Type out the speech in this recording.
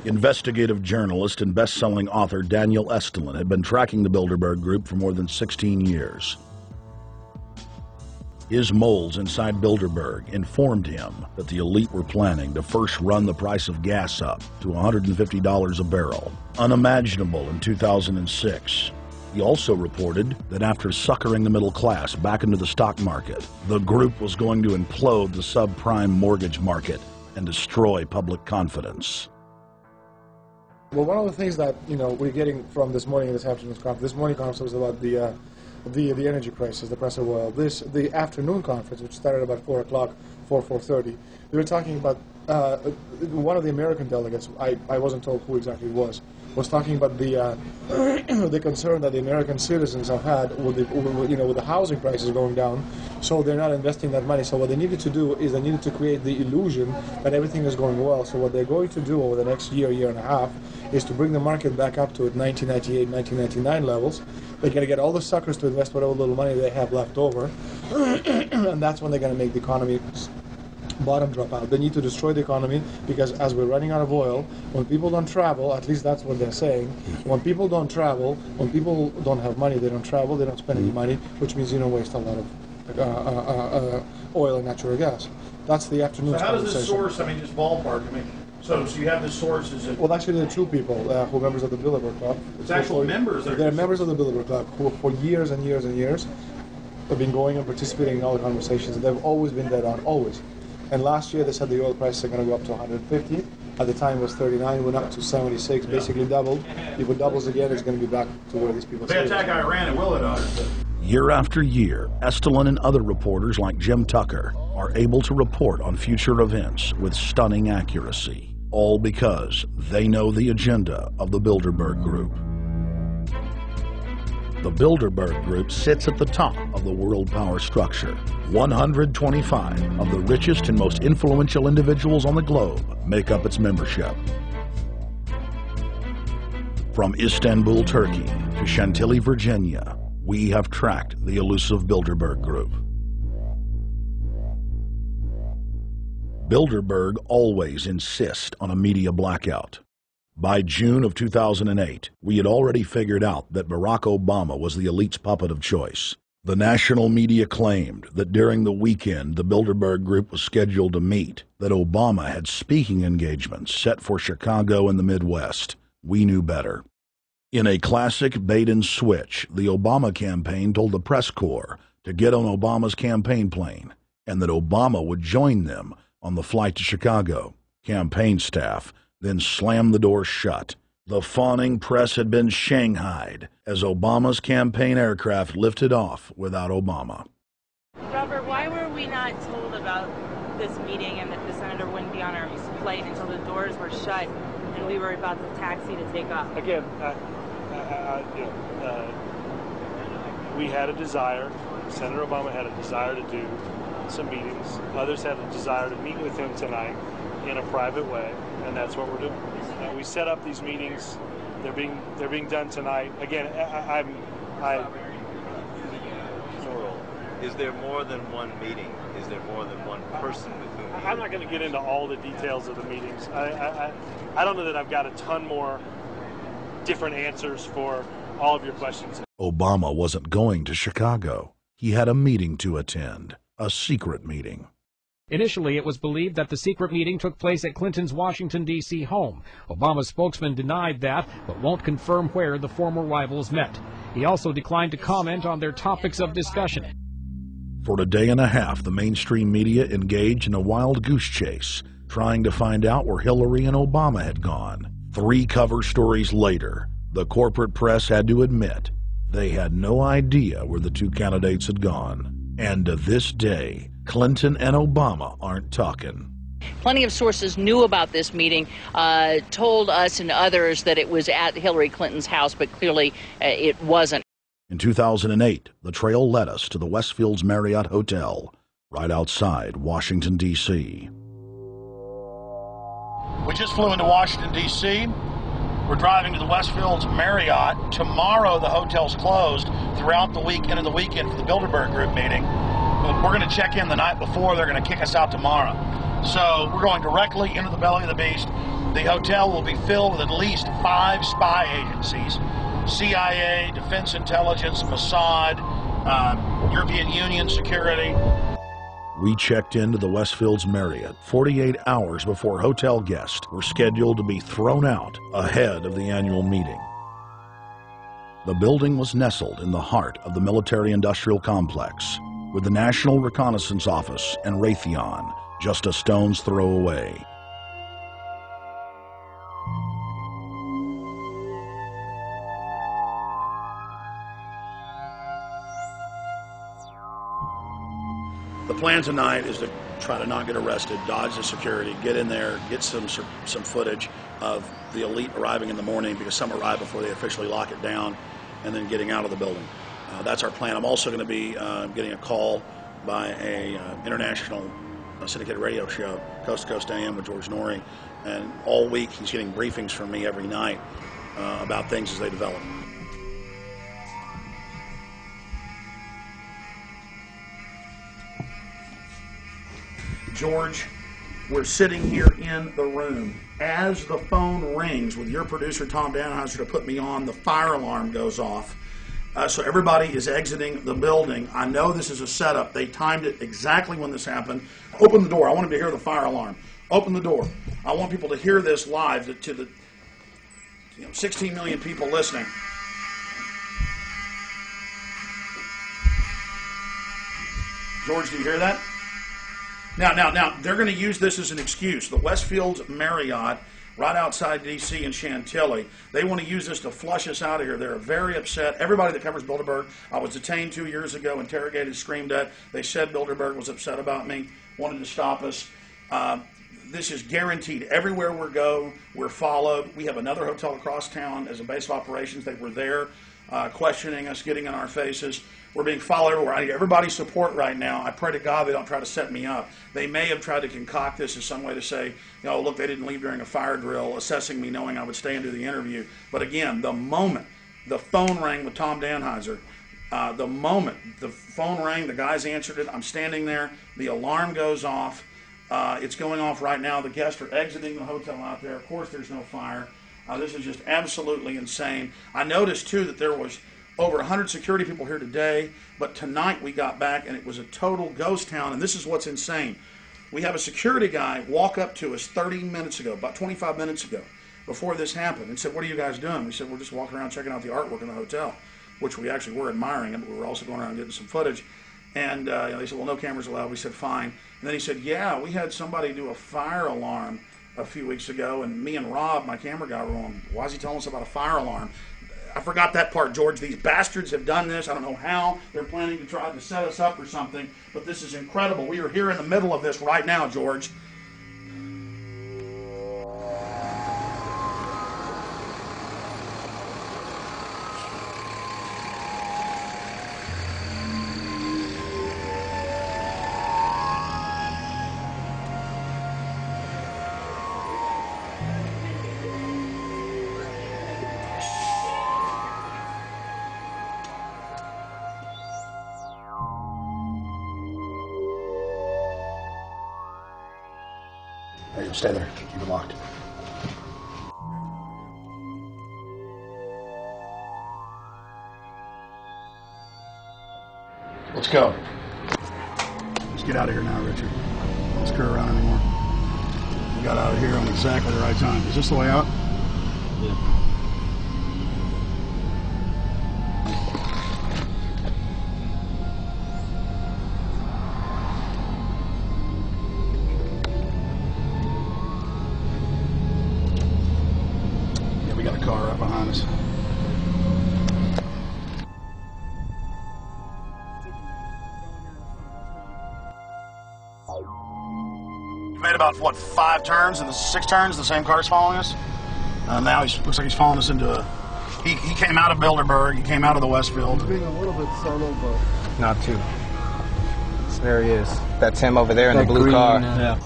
Investigative journalist and best-selling author Daniel Estulin had been tracking the Bilderberg Group for more than 16 years. His moles inside Bilderberg informed him that the elite were planning to first run the price of gas up to $150 a barrel, unimaginable in 2006. He also reported that after suckering the middle class back into the stock market, the group was going to implode the subprime mortgage market and destroy public confidence. Well, one of the things that we're getting from this morning and this afternoon's conference, this morning conference was about the energy crisis, the price of oil. The afternoon conference, which started about 4 o'clock, 4:30, they were talking about one of the American delegates. I wasn't told who exactly it was talking about the the concern that the American citizens have had with the housing prices going down, so they're not investing that money. So what they needed to do is they needed to create the illusion that everything is going well. So what they're going to do over the next year and a half is to bring the market back up to 1998, 1999 levels. They're going to get all the suckers to invest whatever little money they have left over, and that's when they're going to make the economy bottom drop out. They need to destroy the economy because as we're running out of oil, when people don't travel, at least that's what they're saying, when people don't travel, when people don't have money, they don't travel, they don't spend any money, which means you don't waste a lot of oil and natural gas. That's the afternoon. So how does this source, just ballpark, so you have the sources. Well, actually, there are two people who are members of the Bilderberg Club. It's actual members. They're members of the Bilderberg Club who, for years and years and years, have been going and participating in all the conversations. They've always been dead on, always. And last year they said the oil prices are going to go up to 150. At the time it was 39, went up to 76, basically doubled. If it doubles again, it's going to be back to where these people say. They attack Iran and will it? Year after year, Estulin and other reporters like Jim Tucker are able to report on future events with stunning accuracy, all because they know the agenda of the Bilderberg Group. The Bilderberg Group sits at the top of the world power structure. 125 of the richest and most influential individuals on the globe make up its membership. From Istanbul, Turkey to Chantilly, Virginia, we have tracked the elusive Bilderberg Group. Bilderberg always insist on a media blackout. By June of 2008, we had already figured out that Barack Obama was the elite's puppet of choice. The national media claimed that during the weekend the Bilderberg Group was scheduled to meet, that Obama had speaking engagements set for Chicago and the Midwest. We knew better. In a classic bait-and-switch, the Obama campaign told the press corps to get on Obama's campaign plane, and that Obama would join them on the flight to Chicago. Campaign staff then slammed the door shut. The fawning press had been shanghaied as Obama's campaign aircraft lifted off without Obama. Robert, why were we not told about this meeting and that the senator wouldn't be on our flight until the doors were shut and we were about to taxi to take off? Again, we had a desire, Senator Obama had a desire to do some meetings. Others had a desire to meet with him tonight in a private way, and that's what we're doing. We set up these meetings. They're being done tonight. Again, Is there more than one meeting? Is there more than one person with whom? I'm not going to get into all the details of the meetings. I don't know that I've got a ton more different answers for all of your questions. Obama wasn't going to Chicago. He had a meeting to attend, a secret meeting. Initially, it was believed that the secret meeting took place at Clinton's Washington, D.C. home. Obama's spokesman denied that, but won't confirm where the former rivals met. He also declined to comment on their topics of discussion. For a day and a half, the mainstream media engaged in a wild goose chase, trying to find out where Hillary and Obama had gone. 3 cover stories later, the corporate press had to admit they had no idea where the 2 candidates had gone. And to this day, Clinton and Obama aren't talking. Plenty of sources knew about this meeting, told us and others that it was at Hillary Clinton's house, but clearly it wasn't. In 2008, the trail led us to the Westfields Marriott Hotel, right outside Washington, D.C. We just flew into Washington, D.C. We're driving to the Westfields Marriott. Tomorrow, the hotel's closed throughout the weekend and the weekend for the Bilderberg Group meeting. We're going to check in the night before. They're going to kick us out tomorrow. So we're going directly into the belly of the beast. The hotel will be filled with at least 5 spy agencies: CIA, Defense Intelligence, Mossad, European Union security. We checked into the Westfield's Marriott 48 hours before hotel guests were scheduled to be thrown out ahead of the annual meeting. The building was nestled in the heart of the military-industrial complex, with the National Reconnaissance Office and Raytheon just a stone's throw away. The plan tonight is to try to not get arrested, dodge the security, get in there, get some footage of the elite arriving in the morning, because some arrive before they officially lock it down, and then getting out of the building. That's our plan. I'm also going to be getting a call by a international syndicated radio show, Coast to Coast AM, with George Norrie, and all week he's getting briefings from me every night about things as they develop. George, we're sitting here in the room. As the phone rings with your producer, Tom Danheiser, to put me on, the fire alarm goes off. So everybody is exiting the building. I know this is a setup. They timed it exactly when this happened. Open the door. I want them to hear the fire alarm. Open the door. I want people to hear this live to the 16 million people listening. George, do you hear that? Now, they're going to use this as an excuse. The Westfield's Marriott, right outside D.C. in Chantilly, they want to use this to flush us out of here. They're very upset. Everybody that covers Bilderberg, I was detained 2 years ago, interrogated, screamed at. They said Bilderberg was upset about me, wanted to stop us. This is guaranteed. Everywhere we go, we're followed. We have another hotel across town as a base of operations. They were there questioning us, getting in our faces. We're being followed everywhere. I need everybody's support right now. I pray to God they don't try to set me up. They may have tried to concoct this as some way to say, look, they didn't leave during a fire drill, assessing me, knowing I would stay and do the interview. But again, the moment the phone rang with Tom Danheiser, the moment the phone rang, the guys answered it, I'm standing there, the alarm goes off. It's going off right now. The guests are exiting the hotel out there. Of course, there's no fire. This is just absolutely insane. I noticed, too, that there was over 100 security people here today, but tonight we got back and it was a total ghost town, and this is what's insane. We have a security guy walk up to us 30 minutes ago, about 25 minutes ago, before this happened, and said, "What are you guys doing?" We said, "We're just walking around checking out the artwork in the hotel," which we actually were admiring, but we were also going around getting some footage. And they said, "Well, no cameras allowed." We said, "Fine." And then he said, "Yeah, we had somebody do a fire alarm a few weeks ago, and me and Rob, my camera guy, were on. Why is he telling us about a fire alarm?" I forgot that part, George. These bastards have done this. I don't know how. They're planning to try to set us up or something, but this is incredible. We are here in the middle of this right now, George. Hey, stay there. Keep it locked. Let's go. Let's get out of here now, Richard. Don't screw around anymore. We got out of here on exactly the right time. Is this the way out? Yeah. We got a car right behind us. We made about, what, 5 turns and 6 turns, the same car's following us. Now he looks like he's following us into a... He came out of Bilderberg, he came out of the Westfield. He's being a little bit solo, but... Not too. There he is. That's him over there in the blue car. Yeah.